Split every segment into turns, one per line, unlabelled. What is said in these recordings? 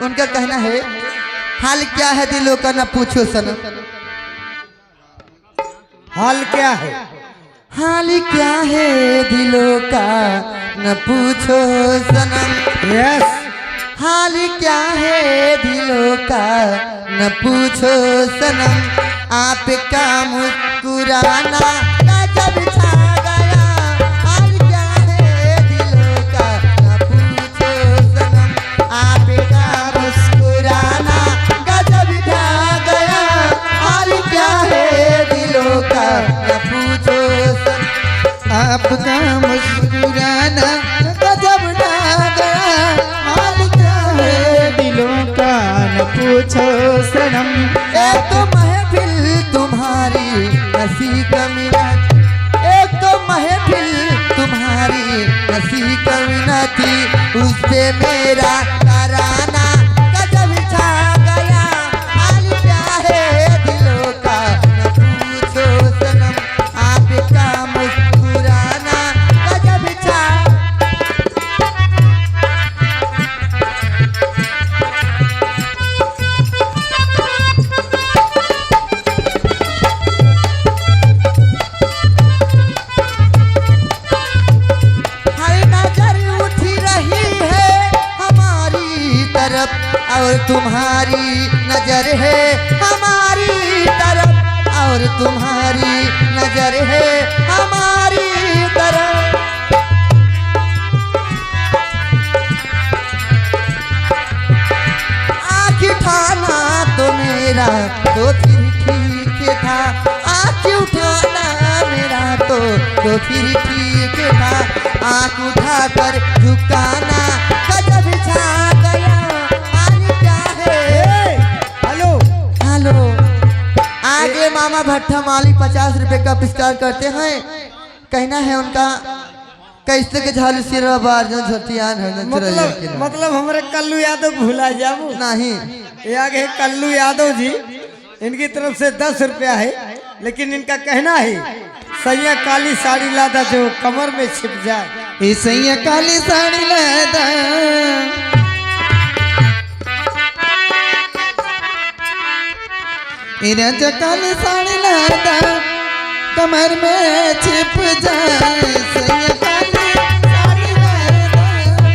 उनका कहना है हाल क्या है दिलों का न पूछो सनम।
हाल क्या है?
हाल क्या है दिलों का न पूछो सनम।
यस।
हाल क्या है दिलों का न पूछो सनम। आपका मुस्कुराना गजब छा गया। हाल क्या है दिलों का न पूछो सनम। आपका मुस्कुराना गजब छा गया। हाल क्या है दिलों का न पूछो सनम। आपका मुस्कुराना गजब छा गया। हाल क्या है
दिलों का न पूछो सनम।
एक तो महफिल तुम्हारी हंसी का मिनट। एक तो महफिल तुम्हारी हंसी का मिनट थी। उस पे मेरा तराना गजब छा गया। हाल क्या है दिलों का न पूछो सनम। आपका मुस्कुराना गजब छा। हर नजर उठी रही है हमारी तरफ और तुम्हारी नजर है हमारी तरफ और तुम्हारी नजर है हमारी तरफ। आँख उठाना तो मेरा तो फिर ठीक था। आँख उठाना मेरा तो फिर ठीक था। आँख उठाकर झुकाना गजब छा गया। हाल क्या है?
हेलो।
हेलो। आगे मामा भट्टा माली 50 रुपए का पुरस्कार करते हैं। कहना है उनका कैसे के झालू सिरवा बार जो झोटियान है न चुरैया के नाम।
मतलब हमारे कल्लू यादव भूला जाओ
नहीं
ये आगे कल्लू यादव जी, इनकी तरफ से 10 रुपया है। लेकिन इनका कहना है सैया काली साड़ी लादा जो कमर में छिप जाए।
सैया काली साड़ी लादा। राजा काली साड़ी लादा कमर में छिप जाए। सैया काली साड़ी लादा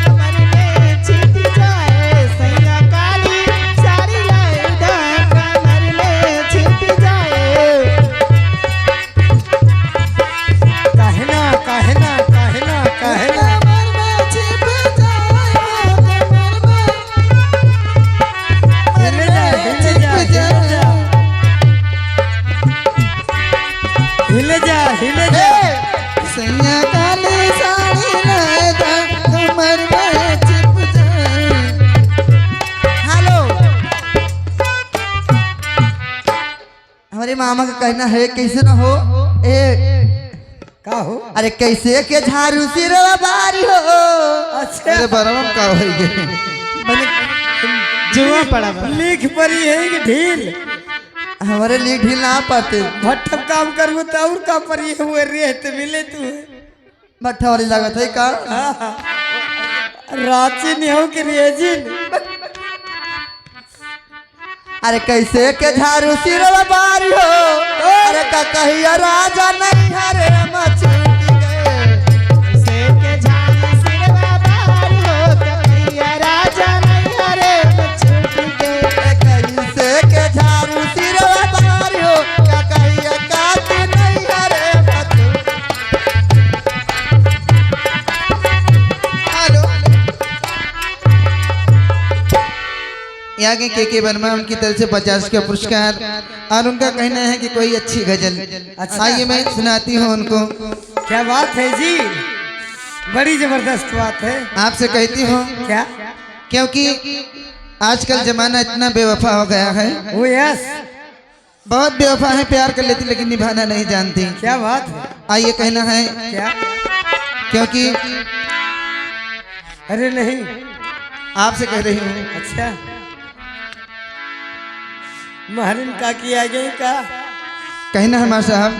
कमर में छिप जाए। सैया काली साड़ी लादा कमर में छिप जाए।
कहना कहना कहना कहना
कमर में छिप जाए। कमर में
हिल जा हिल जा हिल जा हिल जा।
सैया काली साड़ी लादा कमर में छिप जाए। हेलो। हमारे मामा का कहना है कैसे न हो
का हो?
अरे कैसे के झाड़ू सिरवा बारी हो।
अच्छा
अरे बरम का हो गए
मैंने जुआ पड़ा लिख पड़ी है कि ढील
हमारे लिए ढील ना पाते।
भट्टम काम करूँ तो और का पड़ी हुए रेत मिले तू
भट्टा वाली लागत है का।
रांची नहीं हो कि रेजिन।
अरे कैसे के झाड़ू सिरवा बारी हो। अरे का कहिया राजा नहीं हरे मछूट गए। कैसे के झाड़ू सिरवा बारी हो तो कहिया राजा नहीं हरे मछूट गए। कैसे के झाड़ू सिरवा बारी हो क्या कहिया काटी नहीं हरे मछूट। हेलो। यहाँ के वर्मा उनकी तरफ से 50 का पुरस्कार और उनका कहना है कि कोई अच्छी गजल।
अच्छा।
आइए मैं सुनाती हूँ उनको।
क्या बात है जी, बड़ी जबरदस्त बात है।
आपसे कहती हूँ
क्या?
क्योंकि आजकल जमाना इतना बेवफा हो गया है।
ओ यस।
बहुत बेवफा है, प्यार कर लेती लेकिन निभाना नहीं जानती।
क्या बात है?
आइए कहना है
क्या?
क्योंकि
अरे नहीं
आपसे कह रही हूँ।
अच्छा महरिन का किया गई का
कहना है मां साहब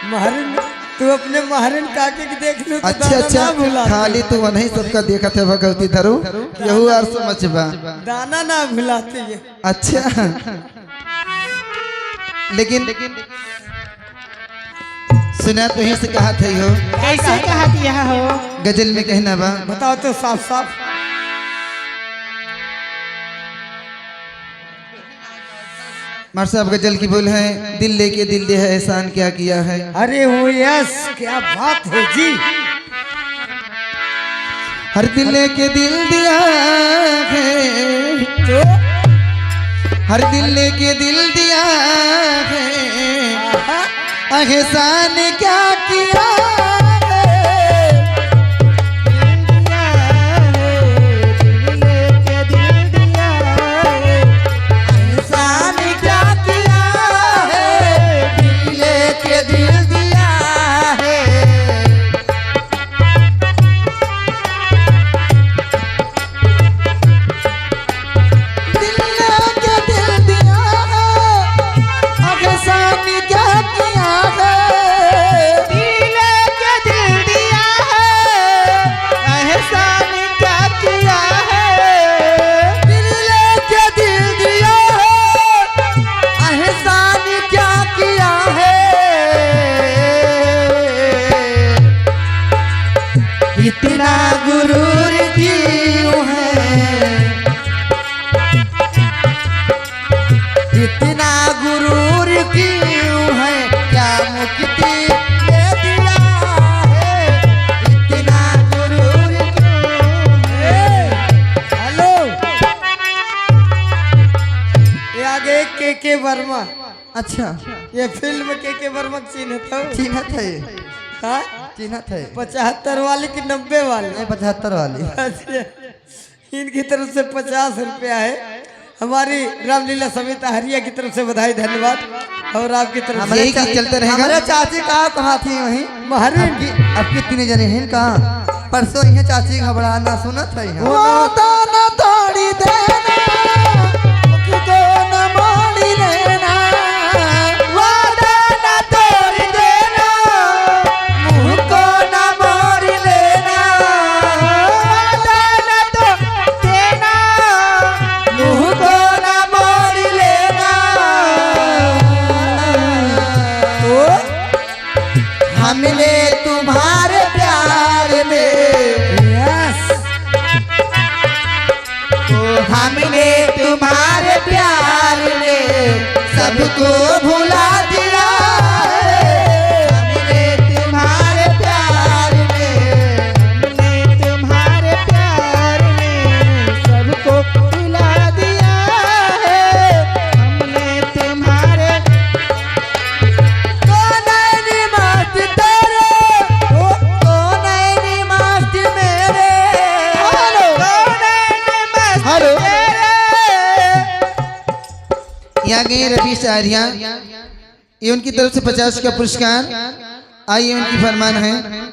महरिन तू अपने महारन काके के देख लो तो
अच्छा
दाना
अच्छा
ना भुला
खाली तू वही सबका देखा थे भगवती धरू यहू और समझबा
दाना ना भुलाते ये।
अच्छा लेकिन सुना तो ही से कहा थे हो
कैसे कहा दिया हो?
गजल में कहना बा
बताओ तो साफ साफ।
मार साहब गजल की बोल है दिल लेके दिल दे है एहसान क्या किया है।
अरे वो यस क्या बात है जी।
हर दिल लेके दिल दिया है
तो
हर दिल लेके दिल दिया है एहसान क्या किया इतना गुरूर क्यों है इतना गुरूर क्यों है क्या मुक्ति दे दिया है इतना गुरूर क्यों है।
हेलो ये आगे के वर्मा।
अच्छा
ये फिल्म के वर्मा चिन्हत हो?
चिन्हत है
हाँ?
चिन्हत है
75 वाली की 90 वाली?
नहीं 75 वाली।
अच्छा, इनकी तरफ से 50 रुपया है। हमारी रामलीला समिति हरिया की तरफ से बधाई धन्यवाद। और आपकी तरफ से
यही चीज चलते रहेगा। हमारे चाची कहाँ थी वहीं
महारीन
अब कितने जने हैं कहाँ परसों ही चाची घबराना सुनत है तोड़ी देना मुझको न मोड़ी लेना वादा न तोड़ी देना मुझको न मोड़ी लेना वादा न तो देना मुझको न मोड़ी लेना तो हमने तुम्हारे प्यार में हमने तुम्हारे प्यार में सबको भुला दिया है हमने तुम्हारे प्यार में तुम्हारे प्यार में सबको भुला दिया है हमने तुम्हारे कौन है मस्त तेरे कौन है मस्त मेरे हेलो यहाँ गए रवि सारिया ये उनकी तरफ से 50 का पुरस्कार। आइए उनकी फरमान है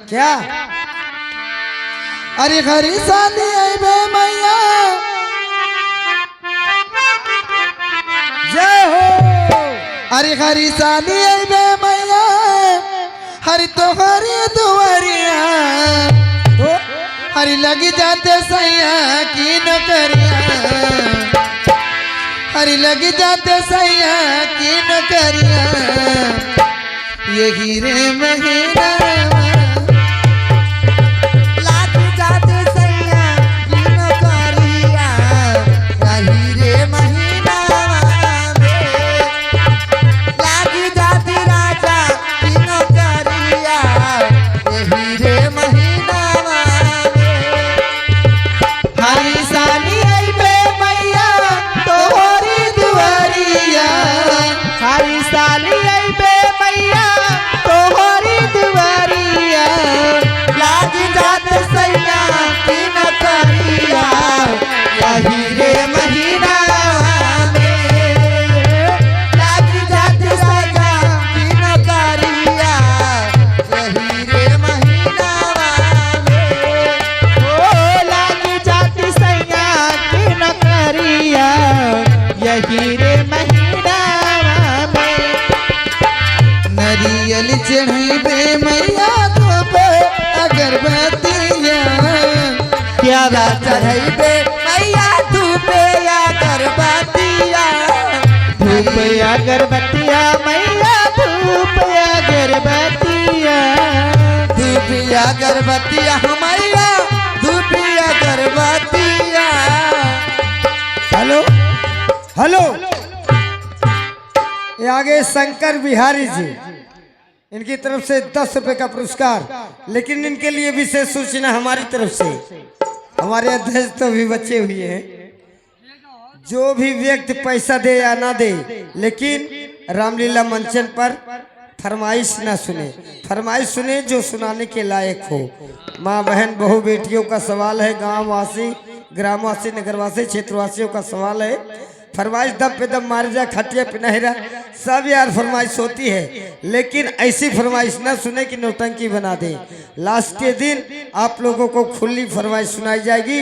क्या?
अरे हरी साली आई बे मैया
जय हो।
अरे हरी साली आई बे मैया हरी तो हरी दुआरिया हरी लगी जाते सैया की नौकरिया हरी लगी जाते सैया की नौकरिया ये हीरे महीना लागी जाते सैया की नौकरिया या हीरे महीना में लागी जाती राजा की नौकरिया ये हीरे महीना हरी साली आई बे मैया तोहरी दुआरिया हरी साली आई बे मैया तोहरी दुआरिया अगरबत्तिया हमैया धूपिया अगरबत्तिया।
हेलो हेलो, ये आगे शंकर बिहारी जी, इनकी तरफ से 10 रुपए का पुरस्कार। लेकिन इनके लिए विशेष सूचना हमारी तरफ से, हमारे अध्यक्ष तो भी बचे हुए हैं, जो भी व्यक्ति पैसा दे या ना दे, लेकिन रामलीला मंचन पर फरमाइश ना सुने, फरमाइश सुने जो सुनाने के लायक हो। माँ बहन बहू बेटियों का सवाल है, गांव वासी ग्रामवासी नगरवासी क्षेत्रवासियों का सवाल है। फरमाइश दम पे दम मारे जा, खटिया पिनहरा, सब यार फरमाइश होती है, लेकिन ऐसी फरमाइश ना सुने कि नौटंकी बना दे। लास्ट के दिन आप लोगों को खुली फरमाइश सुनाई जाएगी।